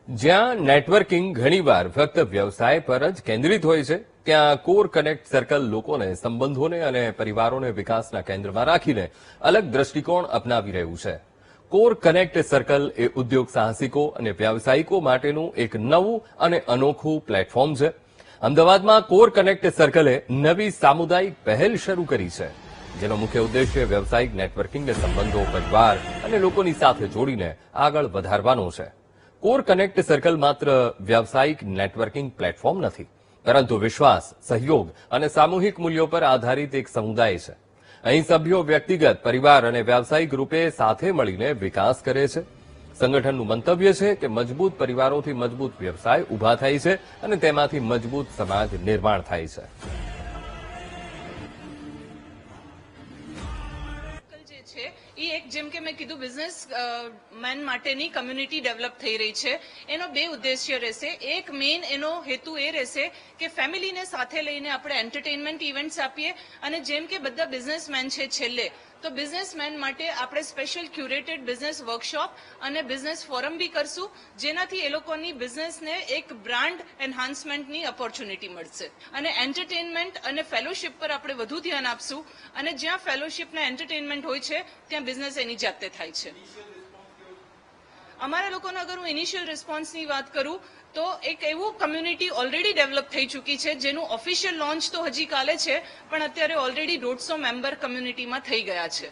જ્યાં નેટવર્કિંગ ઘણીવાર ફક્ત વ્યવસાય પર જ કેન્દ્રિત હોય છે, ત્યાં કોર કનેક્ટ સર્કલ લોકોને, સંબંધોને અને પરિવારોને વિકાસના કેન્દ્રમાં રાખીને અલગ દ્રષ્ટિકોણ અપનાવી રહ્યું છે. કોર કનેક્ટ સર્કલ એ ઉદ્યોગ સાહસિકો અને વ્યાવસાયિકો માટેનું એક નવું અને અનોખું પ્લેટફોર્મ છે. અમદાવાદમાં કોર કનેક્ટ સર્કલે નવી સામુદાયિક પહેલ શરૂ કરી છે, જેનો મુખ્ય ઉદ્દેશ્ય વ્યવસાયિક નેટવર્કિંગને સંબંધો, પરિવાર અને લોકોની સાથે જોડીને આગળ વધારવાનો છે. કોર કનેક્ટ સર્કલ માત્ર વ્યવસાયિક નેટવર્કિંગ પ્લેટફોર્મ નથી, પરંતુ વિશ્વાસ, સહયોગ અને સામૂહિક મૂલ્યો પર આધારિત એક સમુદાય છે. અહીં સભ્યો વ્યક્તિગત, પરિવાર અને વ્યાવસાયિક રૂપે સાથે મળીને વિકાસ કરે છે. સંગઠનનું મંતવ્ય છે કે મજબૂત પરિવારોથી મજબૂત વ્યવસાય ઊભા થાય છે અને તેમાંથી મજબૂત સમાજ નિર્માણ થાય છે. એ એક જેમ કે મેં કીધું બિઝનેસ મેન માટેની કમ્યુનિટી ડેવલપ થઈ રહી છે. એનો બે ઉદ્દેશ્ય રહેશે. એક મેઇન એનો હેતુ એ રહેશે કે ફેમિલીને સાથે લઈને આપણે એન્ટરટેનમેન્ટ ઇવેન્ટ્સ આપીએ, અને જેમ કે બધા બિઝનેસમેન છે છેલ્લે, તો બિઝનેસમેન માટે આપણે સ્પેશિયલ ક્યુરેટેડ બિઝનેસ વર્કશોપ અને બિઝનેસ ફોરમ બી કરશું, જેનાથી એ લોકોની બિઝનેસને એક બ્રાન્ડ એન્હાન્સમેન્ટની ઓપોર્ચ્યુનિટી મળશે. અને એન્ટરટેનમેન્ટ અને ફેલોશિપ પર આપણે વધુ ધ્યાન આપશું, અને જ્યાં ફેલોશિપ ને એન્ટરટેનમેન્ટ હોય છે ત્યાં બિઝનેસ એની જાતે થાય છે. અમારા લોકોનો અગર હું ઇનિશિયલ રિસ્પોન્સની વાત કરું તો એક એવું કમ્યુનિટી ઓલરેડી ડેવલપ થઈ ચૂકી છે, જેનું ઓફિશિયલ લોન્ચ તો હજી કાલે છે, પણ અત્યારે ઓલરેડી 150 મેમ્બર કમ્યુનિટીમાં થઈ ગયા છે.